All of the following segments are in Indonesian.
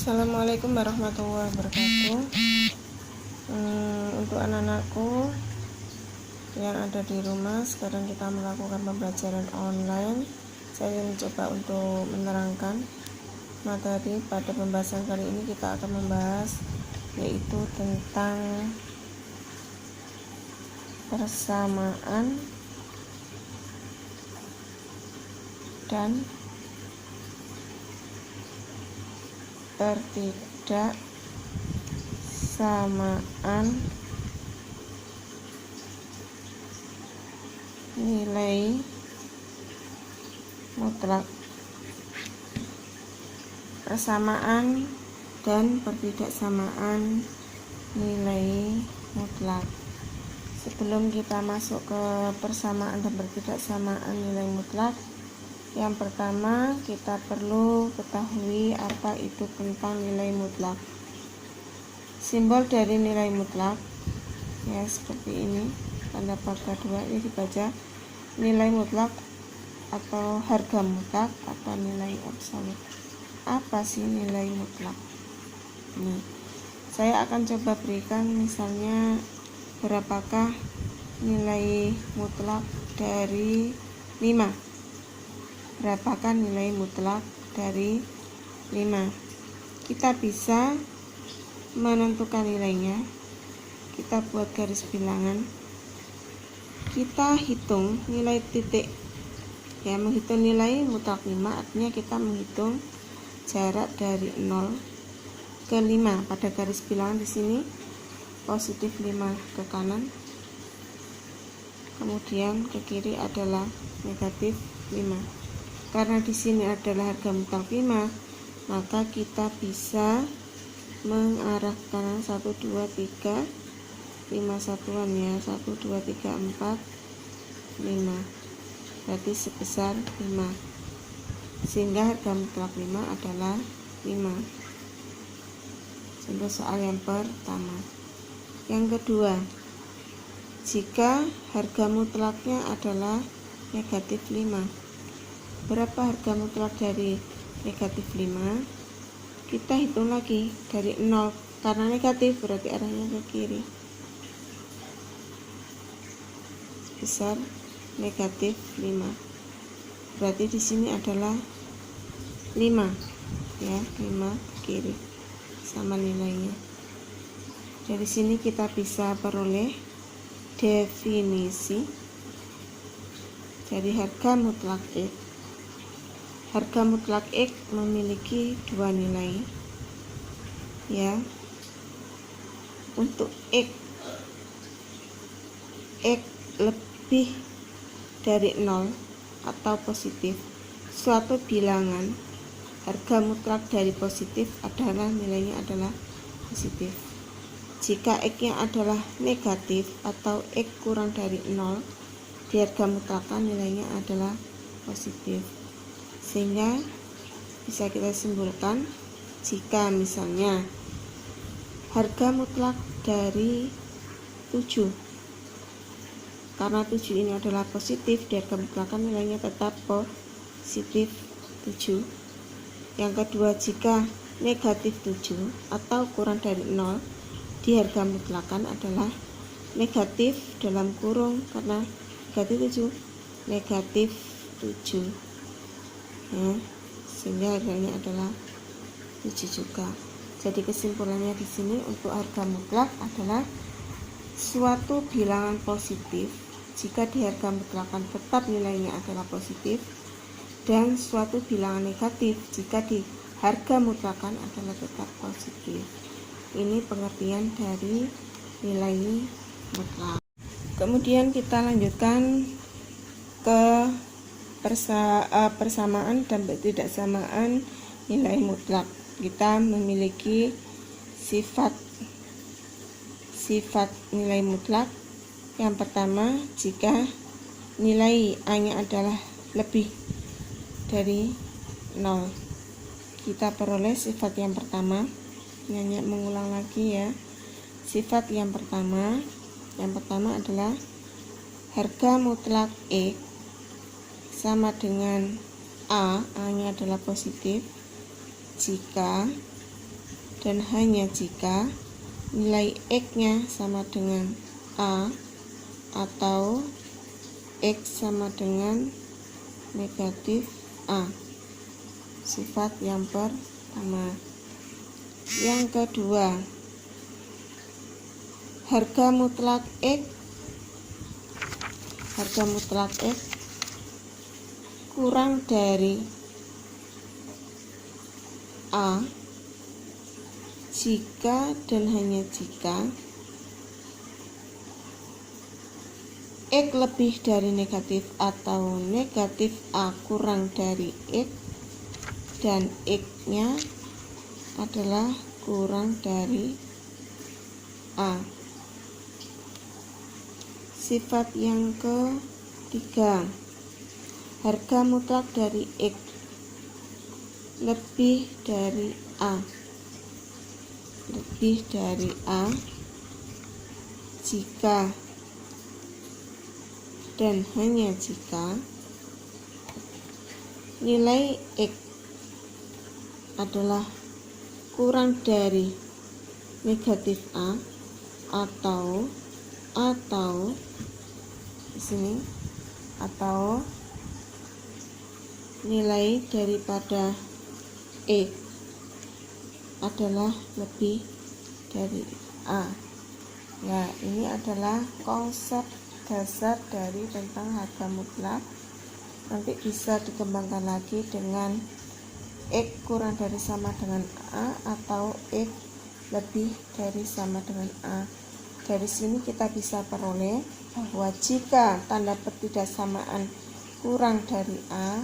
Assalamualaikum warahmatullahi wabarakatuh. Untuk anak-anakku yang ada di rumah, sekarang kita melakukan pembelajaran online. Saya mencoba untuk menerangkan materi. Pada pembahasan kali ini kita akan membahas yaitu tentang persamaan dan pertidaksamaan nilai mutlak. Persamaan dan pertidaksamaan nilai mutlak. Sebelum kita masuk ke persamaan dan pertidaksamaan nilai mutlak, yang pertama kita perlu ketahui apa itu tentang nilai mutlak. Simbol dari nilai mutlak ya seperti ini, tanda pangkat 2 ini dibaca nilai mutlak atau harga mutlak atau nilai absolut. Apa sih nilai mutlak? Saya akan coba berikan misalnya berapakah nilai mutlak dari 5. Berapakah nilai mutlak dari 5? Kita bisa menentukan nilainya. Kita buat garis bilangan. Kita hitung nilai titik. Ya, menghitung nilai mutlak 5 artinya kita menghitung jarak dari 0 ke 5. Pada garis bilangan di sini positif 5 ke kanan. Kemudian ke kiri adalah negatif 5. Karena di sini adalah harga mutlak 5, maka kita bisa mengarah ke kanan 1, 2, 3, 5 satuan ya, 1, 2, 3, 4, 5. Berarti sebesar 5. Sehingga harga mutlak 5 adalah 5. Contoh soal yang pertama. Yang kedua, jika harga mutlaknya adalah negatif 5. Berapa harga mutlak dari negatif 5? Kita hitung lagi dari 0. Karena negatif berarti arahnya ke kiri. Sebesar negatif 5. Berarti di sini adalah 5. Ya, 5 ke kiri. Sama nilainya. Dari sini kita bisa peroleh definisi dari harga mutlak X. Harga mutlak X memiliki 2 nilai. Ya. Untuk X lebih dari 0 atau positif, suatu bilangan harga mutlak dari positif adalah nilainya adalah positif. Jika X-nya adalah negatif atau X kurang dari 0, di harga mutlakkan nilainya adalah positif. Sehingga bisa kita simpulkan jika misalnya harga mutlak dari 7, karena 7 ini adalah positif, di harga mutlakkan nilainya tetap positif 7. Yang kedua, jika negatif 7 atau kurang dari 0, di harga mutlakkan adalah negatif dalam kurung, karena negatif 7 ya, sehingga harganya adalah 7 juga. Jadi kesimpulannya di sini untuk harga mutlak adalah suatu bilangan positif jika di harga mutlakkan tetap nilainya adalah positif, dan suatu bilangan negatif jika di harga mutlakkan adalah tetap positif. Ini pengertian dari nilai mutlak. Kemudian kita lanjutkan ke persamaan dan pertidaksamaan nilai mutlak. Kita memiliki sifat nilai mutlak. Yang pertama, jika nilai A-nya adalah lebih dari 0. Kita peroleh sifat yang pertama. Hanya mengulang lagi ya. Sifat yang pertama adalah harga mutlak X sama dengan A nya adalah positif jika dan hanya jika nilai X-nya sama dengan A atau X sama dengan negatif A. Sifat yang pertama. Yang kedua, harga mutlak X kurang dari A jika dan hanya jika X lebih dari negatif atau negatif A kurang dari X dan X-nya adalah kurang dari A. Sifat yang ketiga, harga mutlak dari X lebih dari A jika dan hanya jika nilai X adalah kurang dari negatif A atau di sini atau nilai daripada X adalah lebih dari A. Ya, ini adalah konsep dasar dari tentang harga mutlak. Nanti bisa dikembangkan lagi dengan X kurang dari sama dengan A atau X lebih dari sama dengan A. Dari sini kita bisa peroleh bahwa jika tanda pertidaksamaan kurang dari A,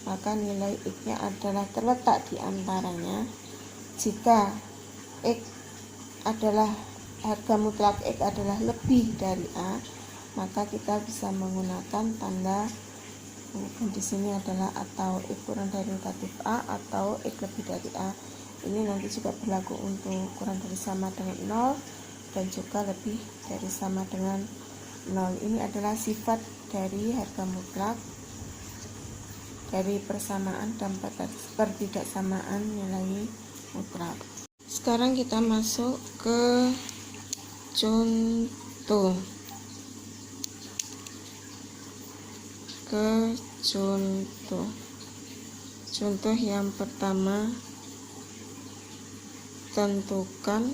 maka nilai X-nya adalah terletak di antaranya. Jika X adalah harga mutlak X adalah lebih dari A, maka kita bisa menggunakan tanda di sini adalah atau X kurang dari negatif A atau X lebih dari A. Ini nanti juga berlaku untuk kurang dari sama dengan 0 dan juga lebih dari sama dengan 0. Ini adalah sifat dari harga mutlak, dari persamaan dan pertidaksamaan nilai mutlak. Sekarang kita masuk ke contoh. Contoh yang pertama, tentukan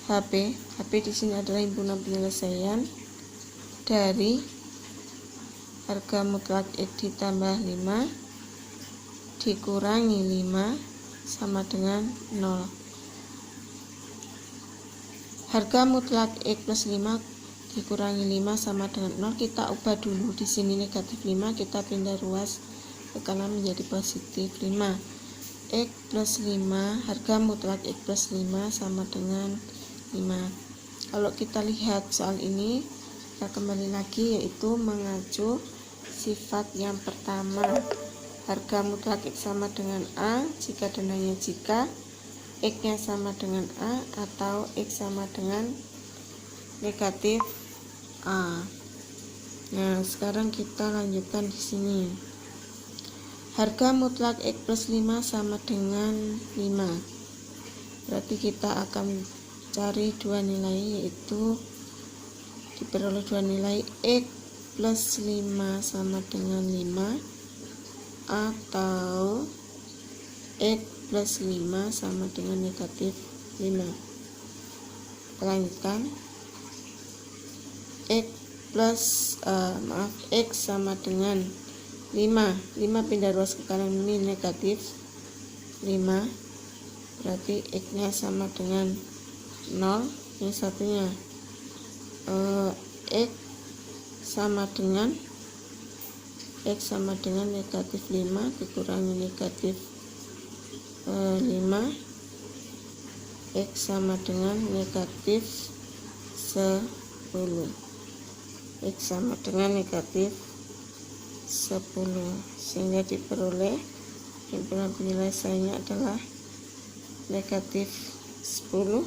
HP di sini adalah himpunan penyelesaian dari harga mutlak X ditambah 5 dikurangi 5 sama dengan 0. Harga mutlak X plus 5 dikurangi 5 sama dengan 0. Kita ubah dulu, di sini negatif 5 kita pindah ruas ke kanan menjadi positif 5. X plus 5, harga mutlak X plus 5 sama dengan 5. Kalau kita lihat soal ini, kita kembali lagi, yaitu mengacu sifat yang pertama, harga mutlak X sama dengan A jika dan hanya jika X-nya sama dengan A atau X sama dengan negatif A. Nah, sekarang kita lanjutkan di sini. Harga mutlak X plus 5 sama dengan 5. Berarti kita akan cari dua nilai, yaitu diperoleh dua nilai X plus 5 sama dengan 5 atau X plus 5 sama dengan negatif 5. Kita lanjutkan. X sama dengan 5 pindah ruas ke kanan, ini negatif 5, berarti X-nya sama dengan 0. Yang satunya X sama dengan negatif 5 dikurangi negatif 5, X sama dengan negatif 10. X sama dengan negatif 10, sehingga diperoleh himpunan penyelesaiannya adalah negatif 10,0.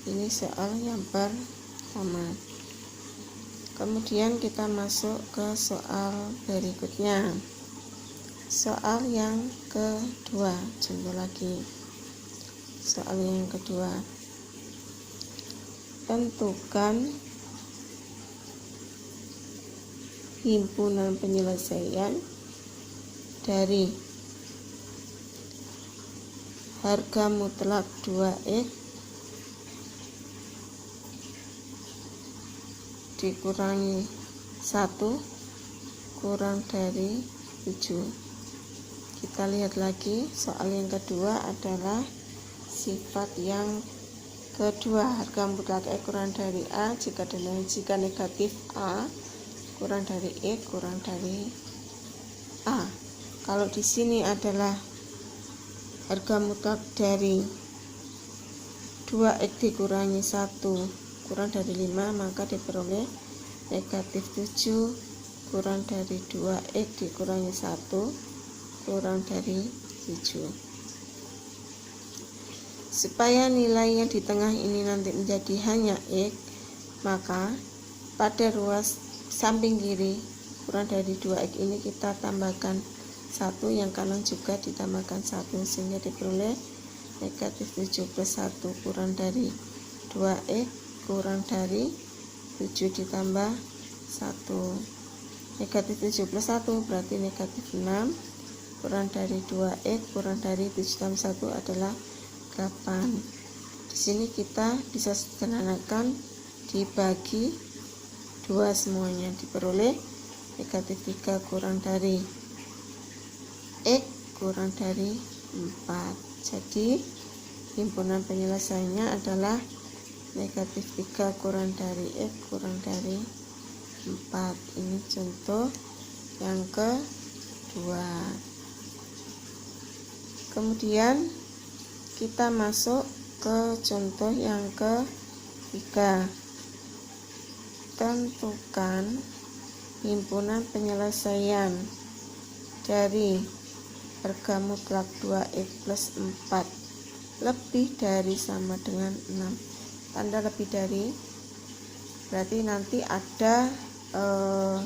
Ini soal yang pertama. Kemudian kita masuk ke soal berikutnya. Soal yang kedua, contoh lagi. Soal yang kedua, tentukan himpunan penyelesaian dari harga mutlak 2x dikurangi 1 kurang dari 7. Kita lihat lagi, soal yang kedua adalah sifat yang kedua, harga mutlak X kurang dari A jika negatif A kurang dari X kurang dari A. Kalau di sini adalah harga mutlak dari 2x dikurangi 1 kurang dari 5, maka diperoleh negatif 7 kurang dari 2x dikurangi 1 kurang dari 7. Supaya nilai yang di tengah ini nanti menjadi hanya x, maka pada ruas samping kiri kurang dari 2x ini kita tambahkan 1, yang kanan juga ditambahkan 1, sehingga diperoleh negatif 7 plus 1 kurang dari 2x kurang dari 7 ditambah 1. Negatif 7 plus 1 berarti negatif 6 kurang dari 2x kurang dari 7 tambah 1 adalah 8. Di sini kita bisa sederhanakan, dibagi 2 semuanya, diperoleh negatif 3 kurang dari x kurang dari 4. Jadi himpunan penyelesaiannya adalah negatif 3 kurang dari x kurang dari 4. Ini contoh yang kedua. Kemudian kita masuk ke contoh yang ketiga. Tentukan himpunan penyelesaian dari harga mutlak 2x plus 4 lebih dari sama dengan 6. Tanda lebih dari berarti nanti ada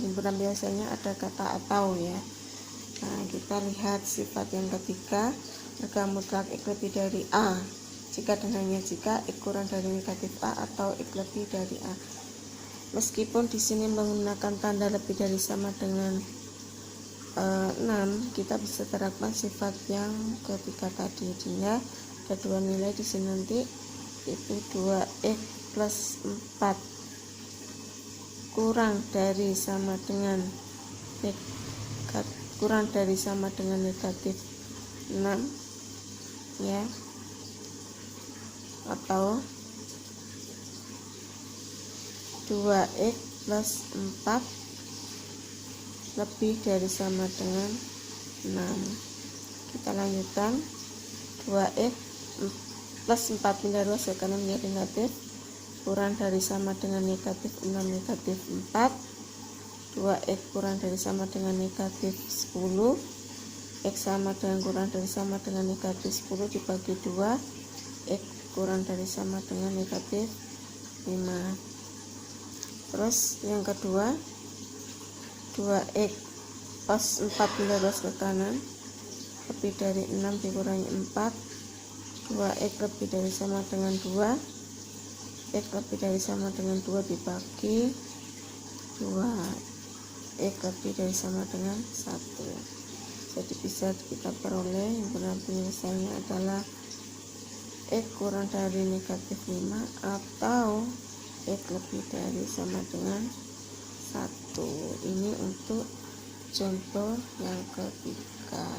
himpunan penyelesaiannya ada kata atau ya. Nah, kita lihat sifat yang ketiga, harga mutlak x lebih dari A jika dan hanya jika x kurang dari negatif A atau x lebih dari A. Meskipun di sini menggunakan tanda lebih dari sama dengan 6, kita bisa terapkan sifat yang ketiga tadi, sehingga ada dua nilai di sini nanti, itu 2x plus 4 kurang dari sama dengan negatif 6 ya, atau 2x plus 4 lebih dari sama dengan 6. Kita lanjutkan, 2x plus 4 pindah 2 ke kanan menjadi negatif, kurang dari sama dengan negatif 6 negatif 4. 2x kurang dari sama dengan negatif 10, x sama dengan kurang dari sama dengan negatif 10 dibagi 2, x kurang dari sama dengan negatif 5. Terus yang kedua, 2x plus 4 pindah 2 ke kanan lebih dari 6 dikurangi 4, 2x lebih dari sama dengan 2, x lebih dari sama dengan 2 dibagi 2, x lebih dari sama dengan 1. Jadi bisa kita peroleh himpunan penyelesaiannya adalah x kurang dari negatif 5 atau x lebih dari sama dengan 1. Ini untuk contoh yang ketiga.